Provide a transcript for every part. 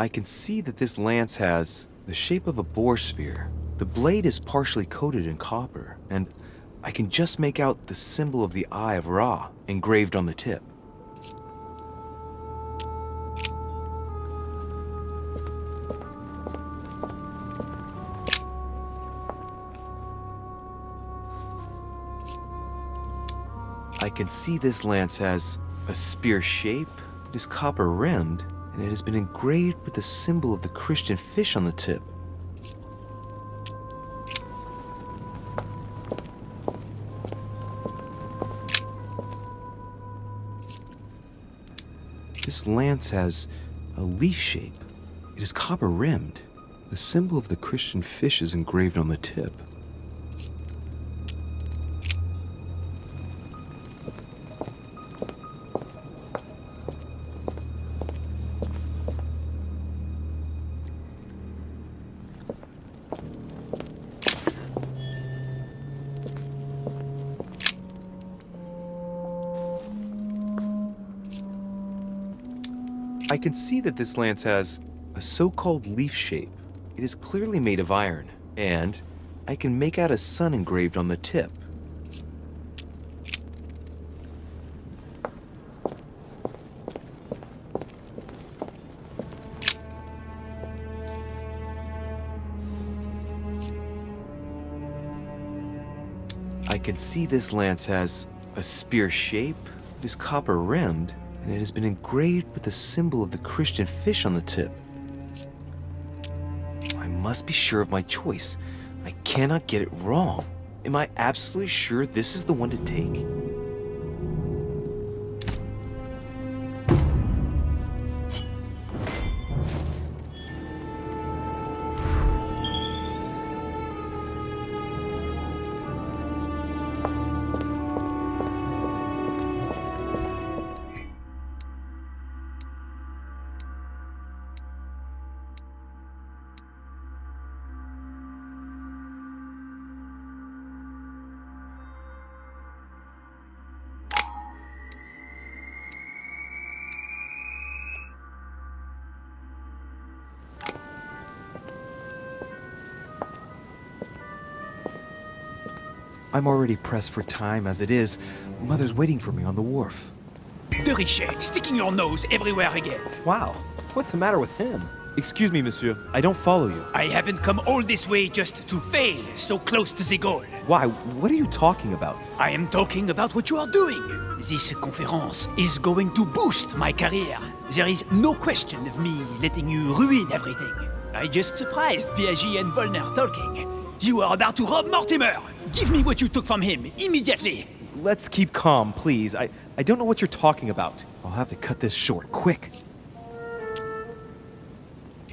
I can see that this lance has the shape of a boar spear. The blade is partially coated in copper, and I can just make out the symbol of the Eye of Ra engraved on the tip. I can see this lance has a spear shape, it is copper rimmed, and it has been engraved with the symbol of the Christian fish on the tip. This lance has a leaf shape. It is copper rimmed. The symbol of the Christian fish is engraved on the tip. I can see that this lance has a so-called leaf shape. It is clearly made of iron, and I can make out a sun engraved on the tip. I can see this lance has a spear shape, it is copper rimmed, and it has been engraved with the symbol of the Christian fish on the tip. I must be sure of my choice. I cannot get it wrong. Am I absolutely sure this is the one to take? I'm already pressed for time as it is. Mother's waiting for me on the wharf. De Richet, sticking your nose everywhere again. Wow, what's the matter with him? Excuse me, monsieur. I don't follow you. I haven't come all this way just to fail so close to the goal. Why? What are you talking about? I am talking about what you are doing. This conference is going to boost my career. There is no question of me letting you ruin everything. I just surprised Piaget and Volner talking. You are about to rob Mortimer. Give me what you took from him, immediately. Let's keep calm, please. I don't know what you're talking about. I'll have to cut this short, quick.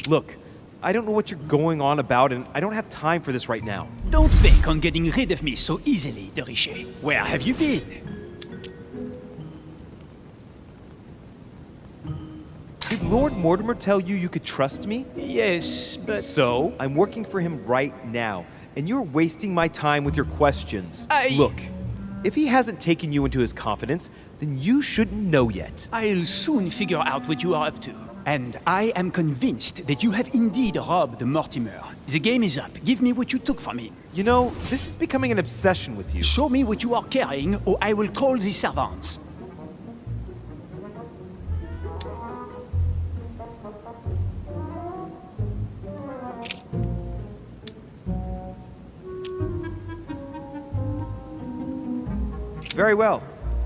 Look, I don't know what you're going on about, and I don't have time for this right now. Don't think on getting rid of me so easily, De Richet. Where have you been? Did Lord Mortimer tell you you could trust me? Yes, but... So, I'm working for him right now, and you're wasting my time with your questions. Look, if he hasn't taken you into his confidence, then you shouldn't know yet. I'll soon figure out what you are up to. And I am convinced that you have indeed robbed Mortimer. The game is up. Give me what you took from him. You know, this is becoming an obsession with you. Show me what you are carrying, or I will call the servants. Very well.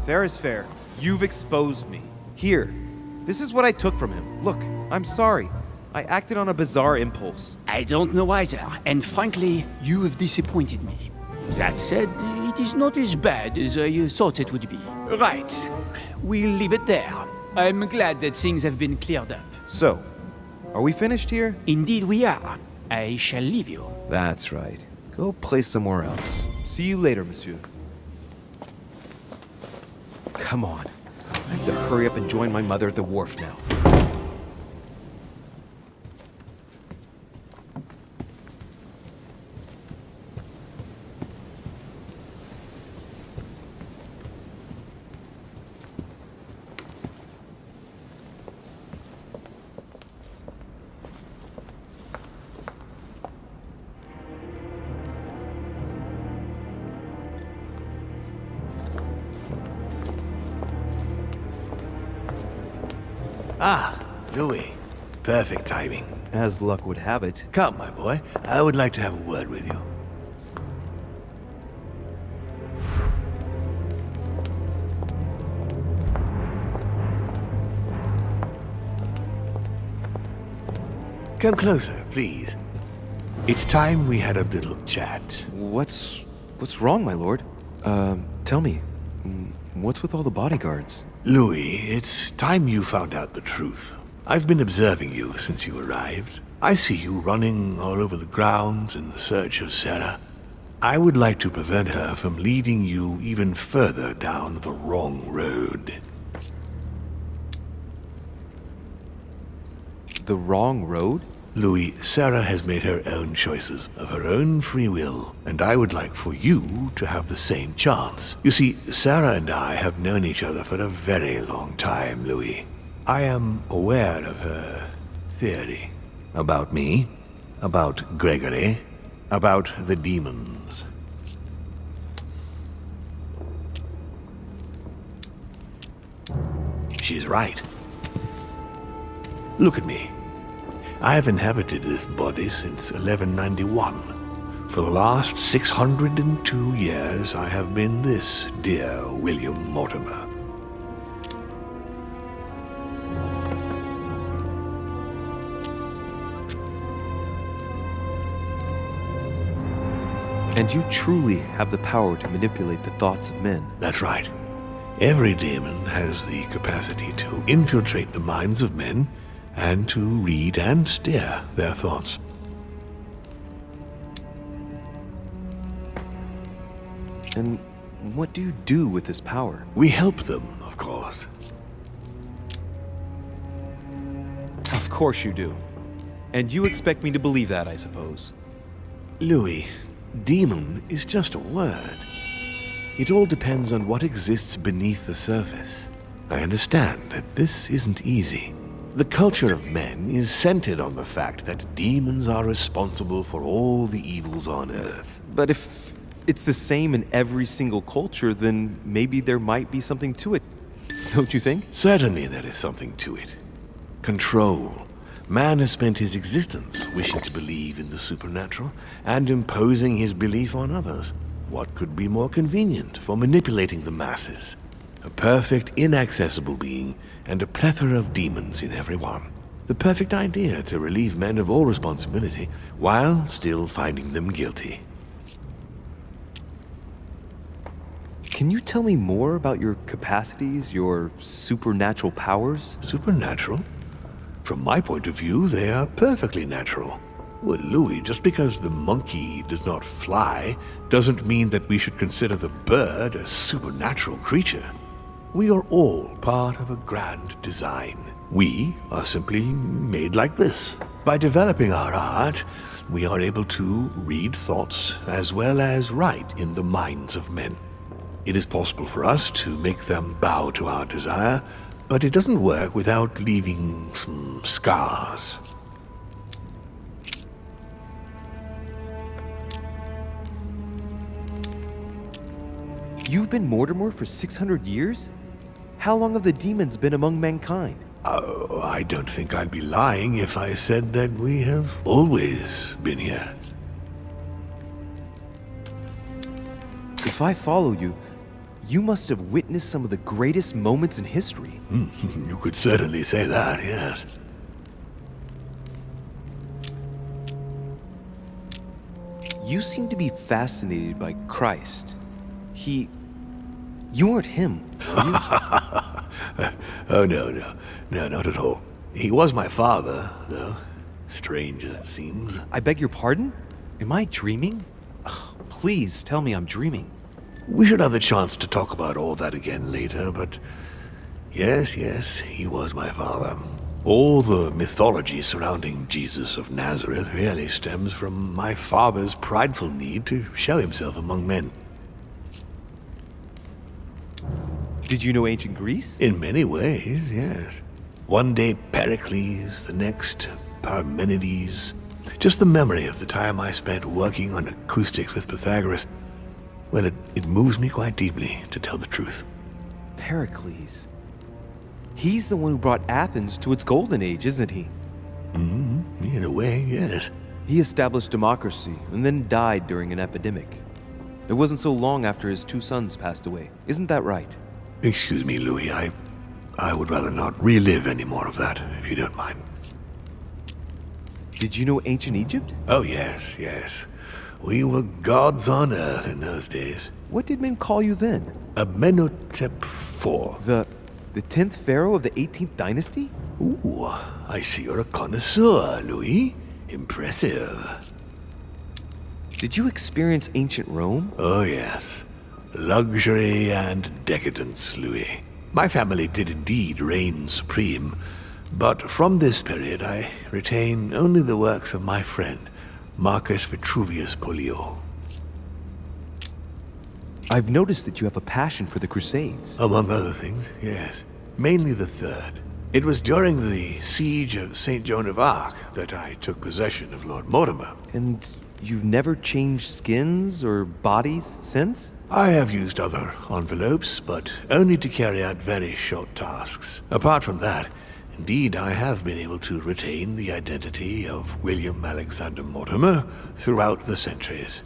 Fair is fair. You've exposed me. Here. This is what I took from him. Look, I'm sorry. I acted on a bizarre impulse. I don't know either, and frankly, you have disappointed me. That said, it is not as bad as I thought it would be. Right. We'll leave it there. I'm glad that things have been cleared up. So, are we finished here? Indeed we are. I shall leave you. That's right. Go play somewhere else. See you later, monsieur. Come on. I have to hurry up and join my mother at the wharf now. Ah, Louis. Perfect timing. As luck would have it. Come, my boy. I would like to have a word with you. Come closer, please. It's time we had a little chat. What's wrong, my lord? Tell me, what's with all the bodyguards? Louis, it's time you found out the truth. I've been observing you since you arrived. I see you running all over the grounds in the search of Sarah. I would like to prevent her from leading you even further down the wrong road. The wrong road? Louis, Sarah has made her own choices of her own free will, and I would like for you to have the same chance. You see, Sarah and I have known each other for a very long time, Louis. I am aware of her theory. About me, about Gregory, about the demons. She's right. Look at me. I have inhabited this body since 1191. For the last 602 years, I have been this dear William Mortimer. And you truly have the power to manipulate the thoughts of men. That's right. Every demon has the capacity to infiltrate the minds of men and to read and steer their thoughts. And what do you do with this power? We help them, of course. Of course you do. And you expect me to believe that, I suppose. Louis, demon is just a word. It all depends on what exists beneath the surface. I understand that this isn't easy. The culture of men is centered on the fact that demons are responsible for all the evils on Earth. But if it's the same in every single culture, then maybe there might be something to it. Don't you think? Certainly there is something to it. Control. Man has spent his existence wishing to believe in the supernatural and imposing his belief on others. What could be more convenient for manipulating the masses? A perfect, inaccessible being and a plethora of demons in every one. The perfect idea to relieve men of all responsibility while still finding them guilty. Can you tell me more about your capacities, your supernatural powers? Supernatural? From my point of view, they are perfectly natural. Well, Louis, just because the monkey does not fly doesn't mean that we should consider the bird a supernatural creature. We are all part of a grand design. We are simply made like this. By developing our art, we are able to read thoughts as well as write in the minds of men. It is possible for us to make them bow to our desire, but it doesn't work without leaving some scars. You've been Mortimer for 600 years? How long have the demons been among mankind? Oh, I don't think I'd be lying if I said that we have always been here. If I follow you, you must have witnessed some of the greatest moments in history. You could certainly say that, yes. You seem to be fascinated by Christ. You weren't him, were you? Oh, no, not at all. He was my father, though. Strange as it seems. I beg your pardon? Am I dreaming? Ugh, please tell me I'm dreaming. We should have the chance to talk about all that again later, but yes, he was my father. All the mythology surrounding Jesus of Nazareth really stems from my father's prideful need to show himself among men. Did you know ancient Greece? In many ways, yes. One day Pericles, the next Parmenides. Just the memory of the time I spent working on acoustics with Pythagoras. Well, it moves me quite deeply, to tell the truth. Pericles. He's the one who brought Athens to its golden age, isn't he? In a way, yes. He established democracy and then died during an epidemic. It wasn't so long after his 2 sons passed away. Isn't that right? Excuse me, Louis. I would rather not relive any more of that, if you don't mind. Did you know ancient Egypt? Oh, yes, yes. We were gods on earth in those days. What did men call you then? Amenhotep IV. The 10th pharaoh of the 18th dynasty? Ooh, I see you're a connoisseur, Louis. Impressive. Did you experience ancient Rome? Oh, yes. Luxury and decadence, Louis. My family did indeed reign supreme, but from this period I retain only the works of my friend, Marcus Vitruvius Pollio. I've noticed that you have a passion for the Crusades. Among other things, yes. Mainly the third. It was during the siege of St. Joan of Arc that I took possession of Lord Mortimer. And you've never changed skins or bodies since? I have used other envelopes, but only to carry out very short tasks. Apart from that, indeed, I have been able to retain the identity of William Alexander Mortimer throughout the centuries.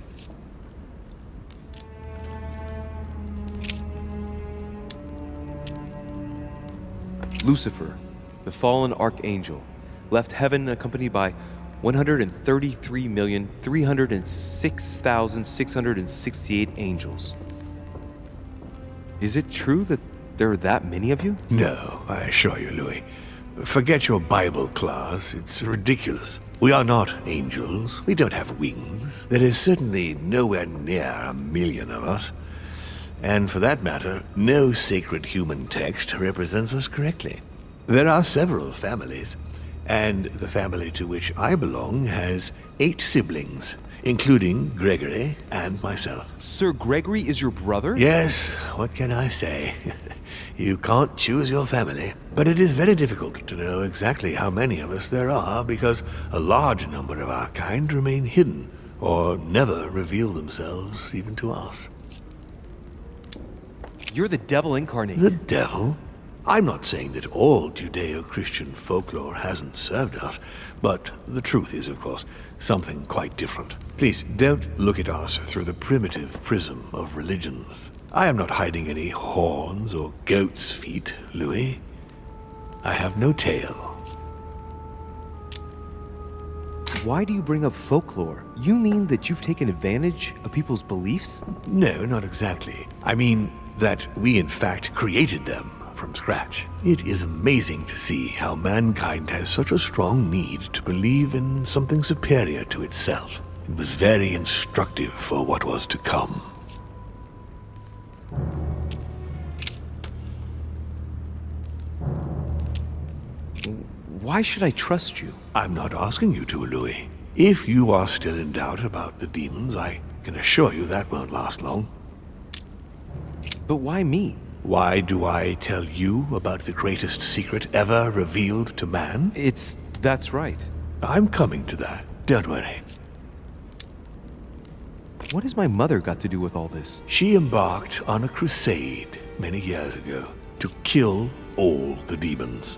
Lucifer, the fallen archangel, left heaven accompanied by 133,306,668 angels. Is it true that there are that many of you? No, I assure you, Louis. Forget your Bible class. It's ridiculous. We are not angels. We don't have wings. There is certainly nowhere near 1,000,000 of us. And for that matter, no sacred human text represents us correctly. There are several families, and the family to which I belong has 8 siblings, including Gregory and myself. Sir Gregory is your brother? Yes, what can I say? You can't choose your family. But it is very difficult to know exactly how many of us there are because a large number of our kind remain hidden or never reveal themselves even to us. You're the devil incarnate. The devil? I'm not saying that all Judeo-Christian folklore hasn't served us, but the truth is, of course, something quite different. Please, don't look at us through the primitive prism of religions. I am not hiding any horns or goat's feet, Louis. I have no tail. Why do you bring up folklore? You mean that you've taken advantage of people's beliefs? No, not exactly. I mean that we in fact created them from scratch. It is amazing to see how mankind has such a strong need to believe in something superior to itself. It was very instructive for what was to come. Why should I trust you? I'm not asking you to, Louis. If you are still in doubt about the demons, I can assure you that won't last long. But why me? Why do I tell you about the greatest secret ever revealed to man? That's right. I'm coming to that. Don't worry. What has my mother got to do with all this? She embarked on a crusade many years ago to kill all the demons.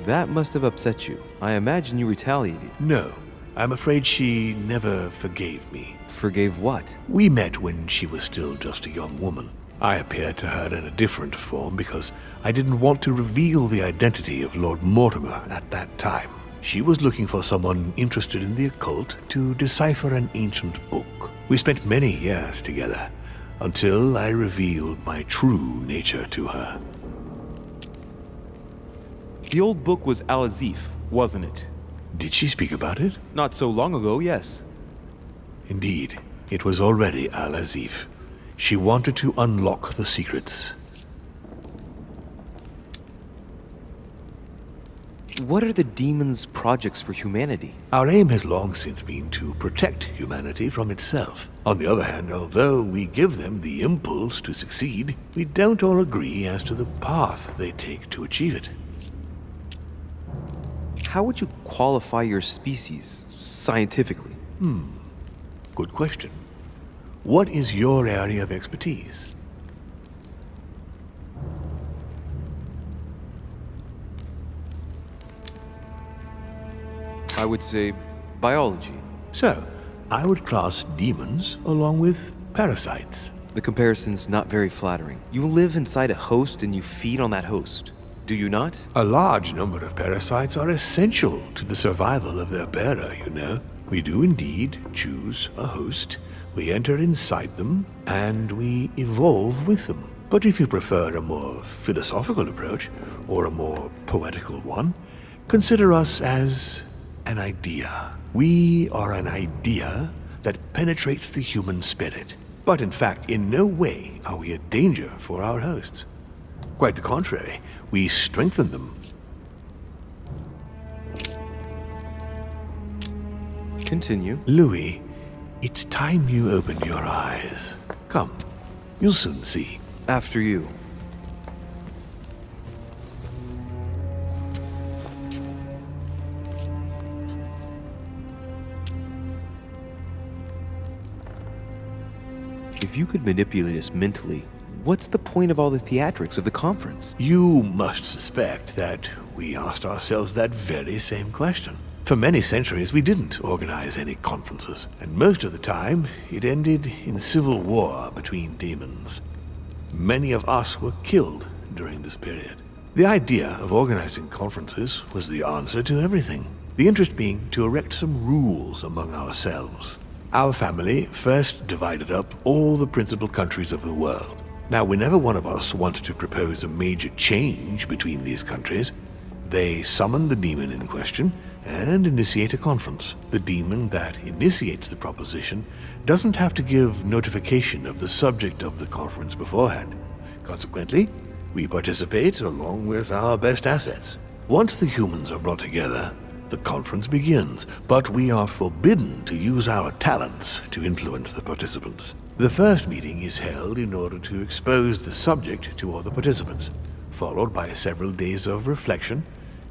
That must have upset you. I imagine you retaliated. No, I'm afraid she never forgave me. Forgave what? We met when she was still just a young woman. I appeared to her in a different form because I didn't want to reveal the identity of Lord Mortimer at that time. She was looking for someone interested in the occult to decipher an ancient book. We spent many years together until I revealed my true nature to her. The old book was Al-Azif, wasn't it? Did she speak about it? Not so long ago, yes. Indeed, it was already Al-Azif. She wanted to unlock the secrets. What are the demons' projects for humanity? Our aim has long since been to protect humanity from itself. On the other hand, although we give them the impulse to succeed, we don't all agree as to the path they take to achieve it. How would you qualify your species, scientifically? Good question. What is your area of expertise? I would say biology. So, I would class demons along with parasites. The comparison's not very flattering. You live inside a host and you feed on that host. Do you not? A large number of parasites are essential to the survival of their bearer, you know. We do indeed choose a host, we enter inside them, and we evolve with them. But if you prefer a more philosophical approach, or a more poetical one, consider us as an idea. We are an idea that penetrates the human spirit. But in fact, in no way are we a danger for our hosts. Quite the contrary, we strengthen them. Continue. Louis, it's time you opened your eyes. Come, you'll soon see. After you. If you could manipulate us mentally, what's the point of all the theatrics of the conference? You must suspect that we asked ourselves that very same question. For many centuries, we didn't organize any conferences, and most of the time, it ended in civil war between demons. Many of us were killed during this period. The idea of organizing conferences was the answer to everything. The interest being to erect some rules among ourselves. Our family first divided up all the principal countries of the world. Now, whenever one of us wanted to propose a major change between these countries, they summon the demon in question and initiate a conference. The demon that initiates the proposition doesn't have to give notification of the subject of the conference beforehand. Consequently, we participate along with our best assets. Once the humans are brought together, the conference begins, but we are forbidden to use our talents to influence the participants. The first meeting is held in order to expose the subject to all the participants, followed by several days of reflection,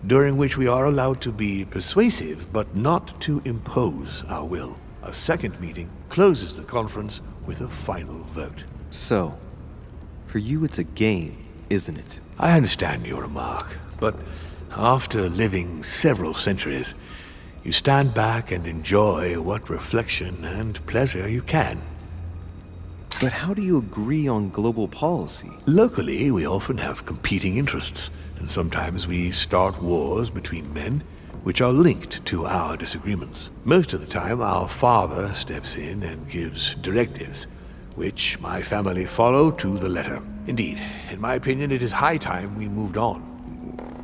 during which we are allowed to be persuasive but not to impose our will. A second meeting closes the conference with a final vote. So, for you it's a game, isn't it? I understand your remark, but after living several centuries, you stand back and enjoy what reflection and pleasure you can. But how do you agree on global policy? Locally, we often have competing interests, and sometimes we start wars between men which are linked to our disagreements. Most of the time, our father steps in and gives directives, which my family follow to the letter. Indeed, in my opinion, it is high time we moved on.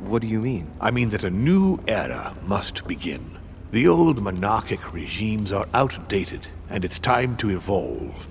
What do you mean? I mean that a new era must begin. The old monarchic regimes are outdated, and it's time to evolve.